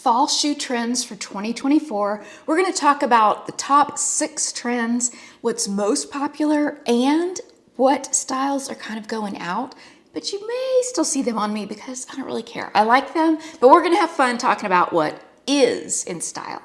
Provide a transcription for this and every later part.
fall shoe trends for 2024. We're going to talk about the top 6 trends, what's most popular, and what styles are kind of going out. But you may still see them on me because I don't really care. I like them, but we're going to have fun talking about what is in style.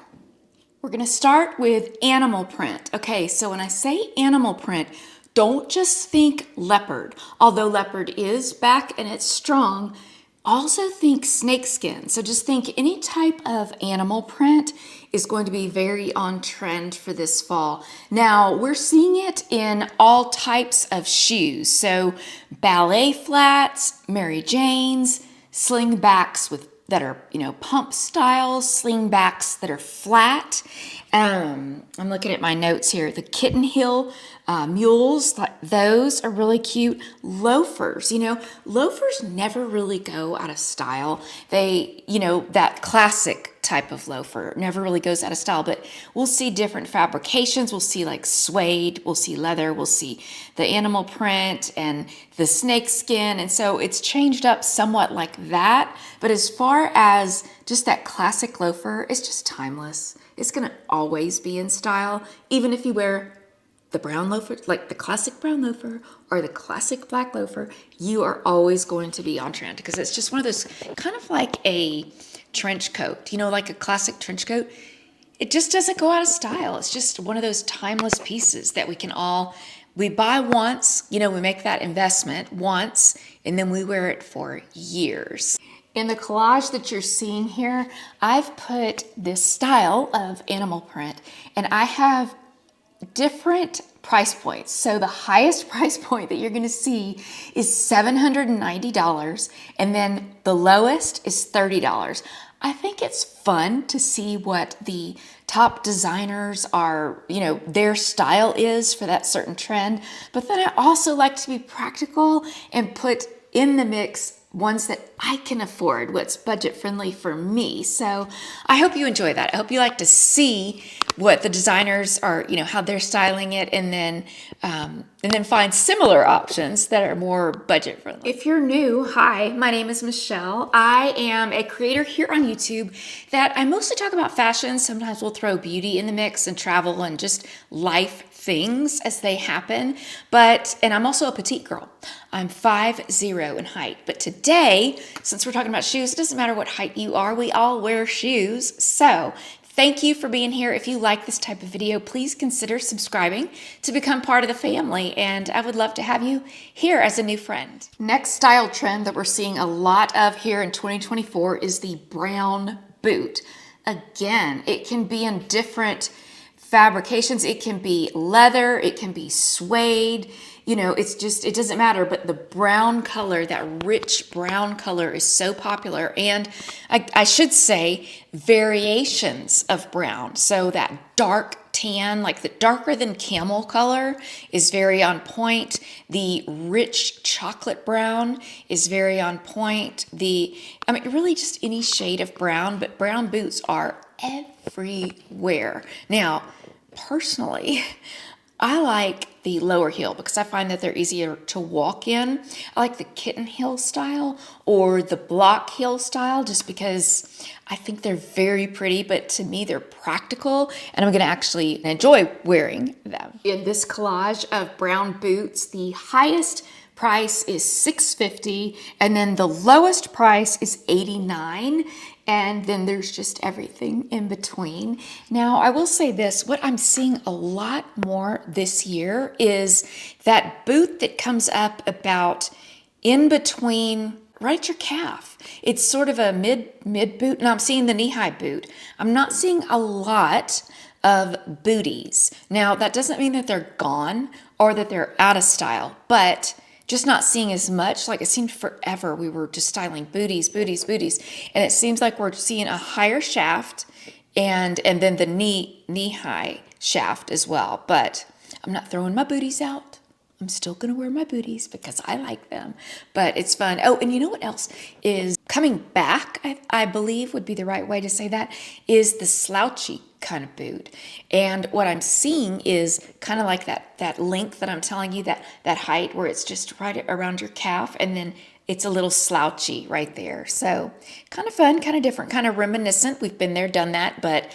We're going to start with animal print. Okay, so when I say animal print, don't just think leopard. Although leopard is back and it's strong, also think snakeskin. So just think any type of animal print is going to be very on trend for this fall. Now, we're seeing it in all types of shoes. So ballet flats, Mary Janes, sling backs that are, pump style, sling backs that are flat. I'm looking at my notes here. The kitten heel mules, those are really cute. Loafers, loafers never really go out of style. They, that classic type of loafer never really goes out of style, but we'll see different fabrications. We'll see like suede, we'll see leather, we'll see the animal print and the snake skin. And so it's changed up somewhat like that. But as far as just that classic loafer, it's just timeless. It's going to always be in style, even if you wear the brown loafer, like the classic brown loafer or the classic black loafer, you are always going to be on trend because it's just one of those kind of like a trench coat, like a classic trench coat. It just doesn't go out of style. It's just one of those timeless pieces that we buy once, we make that investment once, and then we wear it for years. In the collage that you're seeing here, I've put this style of animal print, and I have different price points. So the highest price point that you're going to see is $790, and then the lowest is $30. I think it's fun to see what the top designers are, their style is for that certain trend. But then I also like to be practical and put in the mix ones that I can afford, what's budget friendly for me. So I hope you enjoy that. I hope you like to see what the designers are, how they're styling it, and then find similar options that are more budget friendly. If you're new, hi, my name is Michelle. I am a creator here on YouTube that I mostly talk about fashion. Sometimes we'll throw beauty in the mix and travel and just life things as they happen. And I'm also a petite girl. I'm 5'0" in height. But today, since we're talking about shoes, it doesn't matter what height you are, we all wear shoes. So thank you for being here. If you like this type of video, please consider subscribing to become part of the family. And I would love to have you here as a new friend. Next style trend that we're seeing a lot of here in 2024 is the brown boot. Again, it can be in different fabrications. It can be leather, it can be suede, it doesn't matter. But the brown color, that rich brown color is so popular. And I should say variations of brown. So that dark tan, like the darker than camel color, is very on point. The rich chocolate brown is very on point. Really just any shade of brown, but brown boots are everywhere. Now, personally, I like the lower heel because I find that they're easier to walk in. I like the kitten heel style or the block heel style just because I think they're very pretty, but to me they're practical and I'm going to actually enjoy wearing them. In this collage of brown boots, the highest price is $650 and then the lowest price is $89. And then there's just everything in between. Now, I will say this, what I'm seeing a lot more this year is that boot that comes up about in between, right at your calf. It's sort of a mid boot, and I'm seeing the knee-high boot. I'm not seeing a lot of booties. Now, that doesn't mean that they're gone or that they're out of style, but just not seeing as much. Like it seemed forever we were just styling booties. And it seems like we're seeing a higher shaft and then the knee-high shaft as well. But I'm not throwing my booties out. I'm still going to wear my booties because I like them. But it's fun. Oh, and you know what else is coming back, I believe would be the right way to say that, is the slouchy kind of boot. And what I'm seeing is kind of like that length that I'm telling you, that height where it's just right around your calf, and then it's a little slouchy right there. So kind of fun, kind of different, kind of reminiscent. We've been there, done that, but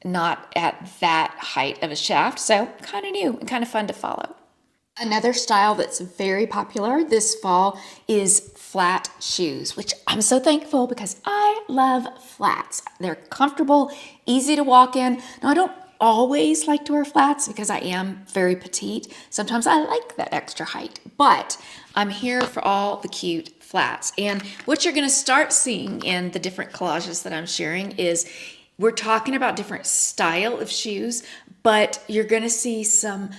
not at that height of a shaft. So kind of new and kind of fun to follow. Another style that's very popular this fall is flat shoes, which I'm so thankful because I love flats. They're comfortable, easy to walk in. Now, I don't always like to wear flats because I am very petite. Sometimes I like that extra height, but I'm here for all the cute flats. And what you're going to start seeing in the different collages that I'm sharing is we're talking about different style of shoes, but you're going to see some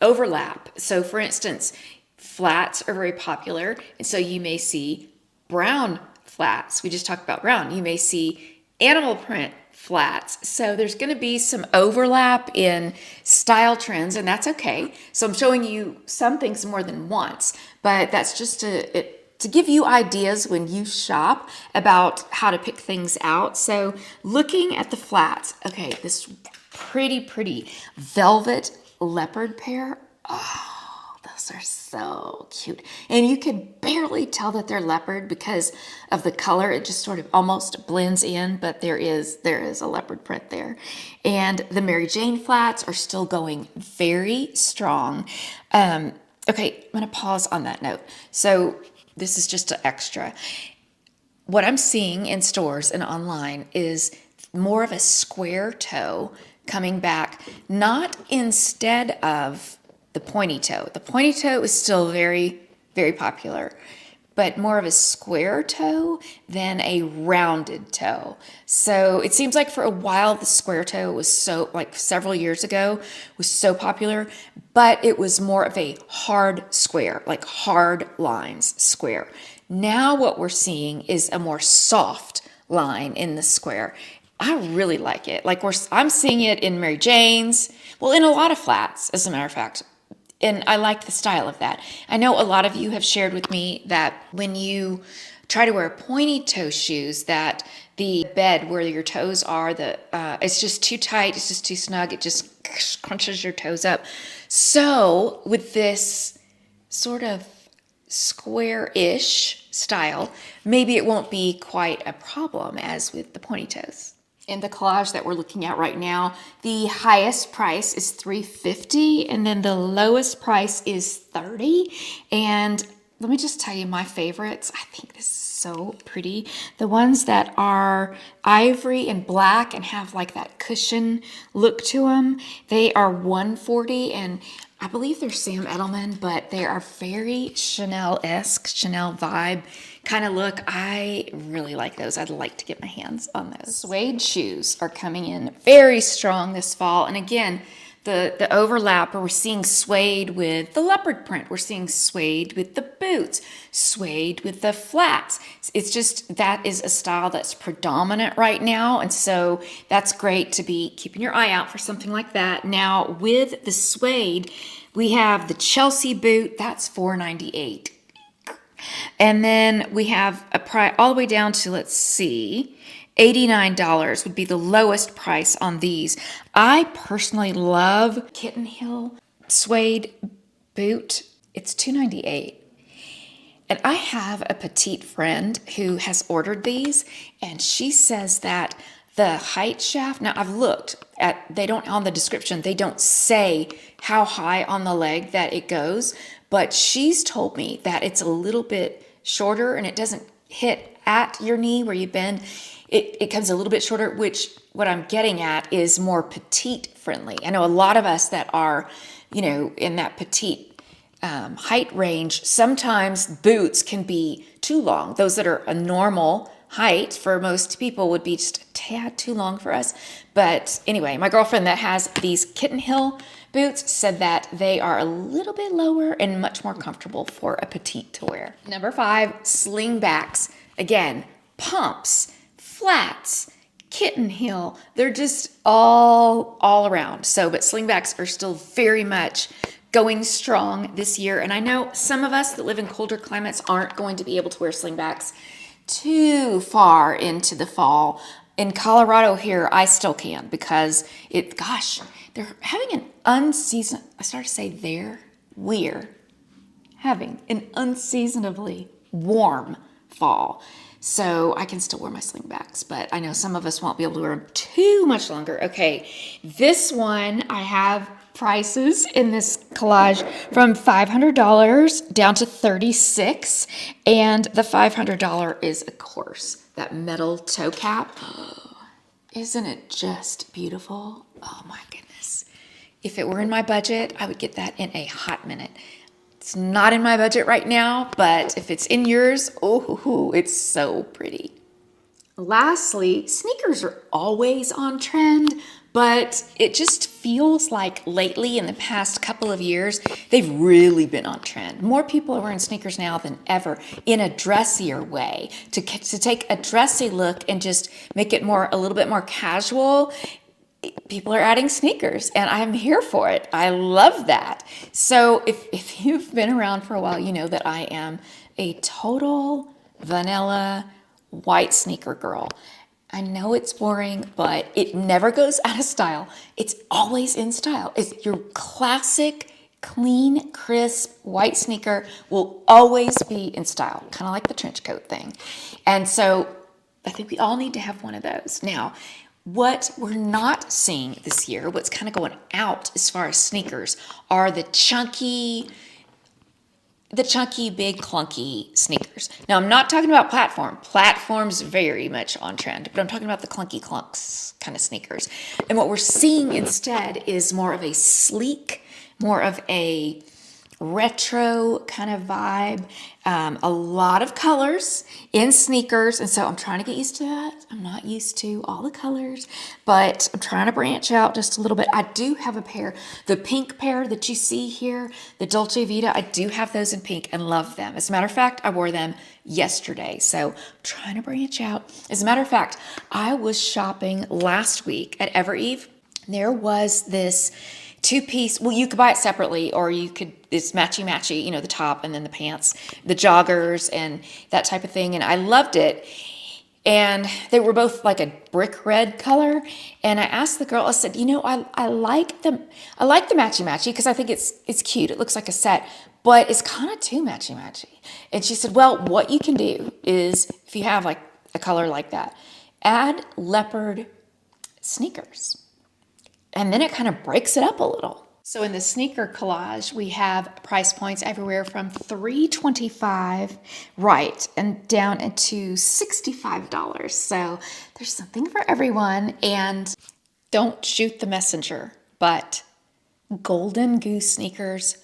overlap. So for instance, flats are very popular. And so you may see brown flats. We just talked about brown. You may see animal print flats. So there's going to be some overlap in style trends, and that's okay. So I'm showing you some things more than once, but that's just to give you ideas when you shop about how to pick things out. So looking at the flats, okay, this pretty velvet leopard pair. Oh, those are so cute. And you can barely tell that they're leopard because of the color. It just sort of almost blends in, but there is a leopard print there. And the Mary Jane flats are still going very strong. Okay, I'm going to pause on that note. So this is just an extra. What I'm seeing in stores and online is more of a square toe coming back, not instead of the pointy toe. The pointy toe is still very, very popular, but more of a square toe than a rounded toe. So it seems like for a while the square toe was so, like several years ago, was so popular, but it was more of a hard square, like hard lines square. Now what we're seeing is a more soft line in the square. I really like it. Like I'm seeing it in Mary Jane's, well, in a lot of flats, as a matter of fact. And I like the style of that. I know a lot of you have shared with me that when you try to wear pointy toe shoes, that the bed where your toes are, it's just too tight, it's just too snug, it just crunches your toes up. So with this sort of square-ish style, maybe it won't be quite a problem as with the pointy toes. In the collage that we're looking at right now, the highest price is $3.50 and then the lowest price is $30. And let me just tell you my favorites. I think this is so pretty. The ones that are ivory and black and have like that cushion look to them, they are $140, and I believe they're Sam Edelman, but they are very Chanel-esque, Chanel vibe kind of look. I really like those. I'd like to get my hands on those. Suede shoes are coming in very strong this fall. And again, the overlap where we're seeing suede with the leopard print. We're seeing suede with the boots, suede with the flats. It's just, that is a style that's predominant right now. And so that's great to be keeping your eye out for something like that. Now with the suede, we have the Chelsea boot. That's $4.98. And then we have a price all the way down to, let's see, $89 would be the lowest price on these. I personally love Kitten Hill suede boot. It's $2.98. And I have a petite friend who has ordered these, and she says that the height shaft, now I've looked at, they don't, on the description, they don't say how high on the leg that it goes, but she's told me that it's a little bit shorter and it doesn't hit at your knee where you bend. It comes a little bit shorter, which what I'm getting at is more petite friendly. I know a lot of us that are, in that petite height range, sometimes boots can be too long. Those that are a normal height for most people would be just a tad too long for us. But anyway, my girlfriend that has these Kitten Hill boots said that they are a little bit lower and much more comfortable for a petite to wear. Number 5, Sling Backs. Again, pumps, flats, Kitten Hill. They're just all around. So, but Sling Backs are still very much going strong this year. And I know some of us that live in colder climates aren't going to be able to wear Sling Backs too far into the fall. In Colorado here, I still can because they're having an unseasonal, I started to say we're having an unseasonably warm fall. So I can still wear my Sling Backs, but I know some of us won't be able to wear them too much longer. Okay, this one, I have prices in this collage from $500 down to $36, and the $500 is, of course, that metal toe cap. Isn't it just beautiful? Oh my goodness. If it were in my budget, I would get that in a hot minute. It's not in my budget right now, but if it's in yours, oh, it's so pretty. Lastly, sneakers are always on trend, but it just feels like lately in the past couple of years, they've really been on trend. More people are wearing sneakers now than ever in a dressier way, to take a dressy look and just make it a little bit more casual. People are adding sneakers, and I'm here for it. I love that. So if you've been around for a while, you know that I am a total vanilla white sneaker girl. I know it's boring, but it never goes out of style. It's always in style. It's your classic, clean, crisp white sneaker will always be in style, kind of like the trench coat thing. And so I think we all need to have one of those. Now, what we're not seeing this year, what's kind of going out as far as sneakers, are the chunky, big, clunky sneakers. Now, I'm not talking about platform. Platform's very much on trend, but I'm talking about the clunky clunks kind of sneakers. And what we're seeing instead is more of a sleek, more of a retro kind of vibe, a lot of colors in sneakers, and so I'm trying to get used to that. I'm not used to all the colors, but I'm trying to branch out just a little bit. I do have a pair, the pink pair that you see here, the Dolce Vita. I do have those in pink and love them. As a matter of fact, I wore them yesterday, so I'm trying to branch out. As a matter of fact, I was shopping last week at Averitt. There was this two-piece, well, you could buy it separately, or you could, it's matchy-matchy, you know, the top and then the pants, the joggers and that type of thing, and I loved it. And they were both like a brick red color, and I asked the girl, I said, you know, I like the matchy-matchy because I think it's cute. It looks like a set, but it's kind of too matchy-matchy. And she said, well, what you can do is, if you have like a color like that, add leopard sneakers. And then it kind of breaks it up a little. So in the sneaker collage, we have price points everywhere from $325 right and down into $65. So there's something for everyone. And don't shoot the messenger, but Golden Goose sneakers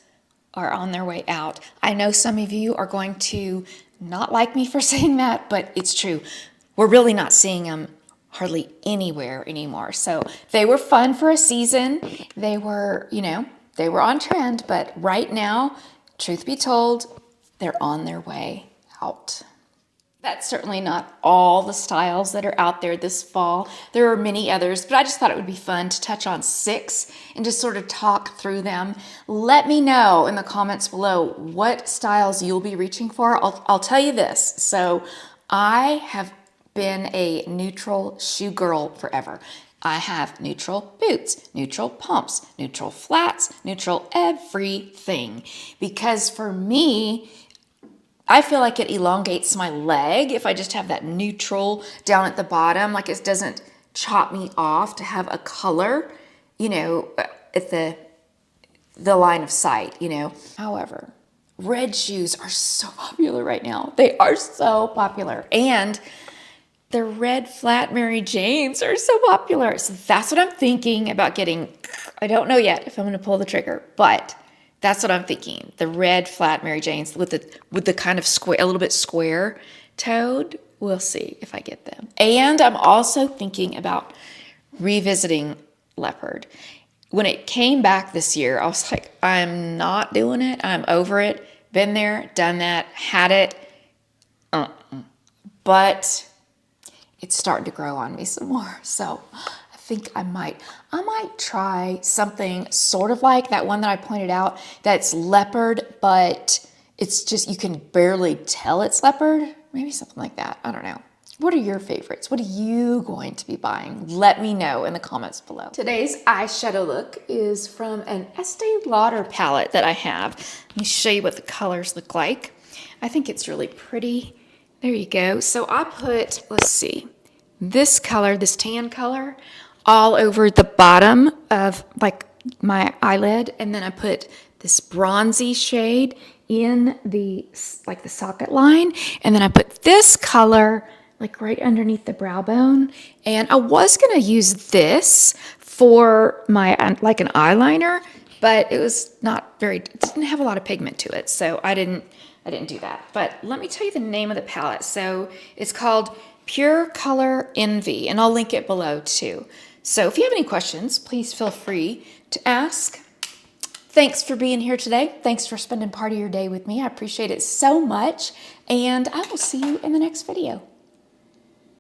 are on their way out. I know some of you are going to not like me for saying that, but it's true. We're really not seeing them hardly anywhere anymore. So they were fun for a season. They were, they were on trend, but right now, truth be told, they're on their way out. That's certainly not all the styles that are out there this fall. There are many others, but I just thought it would be fun to touch on 6 and just sort of talk through them. Let me know in the comments below what styles you'll be reaching for. I'll tell you this. So I have been a neutral shoe girl forever. I have neutral boots, neutral pumps, neutral flats, neutral everything. Because for me, I feel like it elongates my leg if I just have that neutral down at the bottom. Like it doesn't chop me off to have a color, at the line of sight, However, red shoes are so popular right now. They are so popular. And the red flat Mary Janes are so popular. So that's what I'm thinking about getting. I don't know yet if I'm going to pull the trigger, but that's what I'm thinking. The red flat Mary Janes with the kind of square, a little bit square toed. We'll see if I get them. And I'm also thinking about revisiting leopard. When it came back this year, I was like, I'm not doing it. I'm over it. Been there, done that, had it. But it's starting to grow on me some more. So I think I might try something sort of like that one that I pointed out that's leopard, but it's just, you can barely tell it's leopard. Maybe something like that. I don't know. What are your favorites? What are you going to be buying? Let me know in the comments below. Today's eyeshadow look is from an Estee Lauder palette that I have. Let me show you what the colors look like. I think it's really pretty. There you go. So I put, let's see, this color, this tan color, all over the bottom of like my eyelid, and then I put this bronzy shade in the like the socket line, and then I put this color like right underneath the brow bone. And I was gonna use this for my like an eyeliner, but it was not very, it didn't have a lot of pigment to it, so I didn't do that. But let me tell you the name of the palette. So it's called Pure Color Envy, and I'll link it below too. So if you have any questions, please feel free to ask. Thanks for being here today. Thanks for spending part of your day with me. I appreciate it so much, and I will see you in the next video.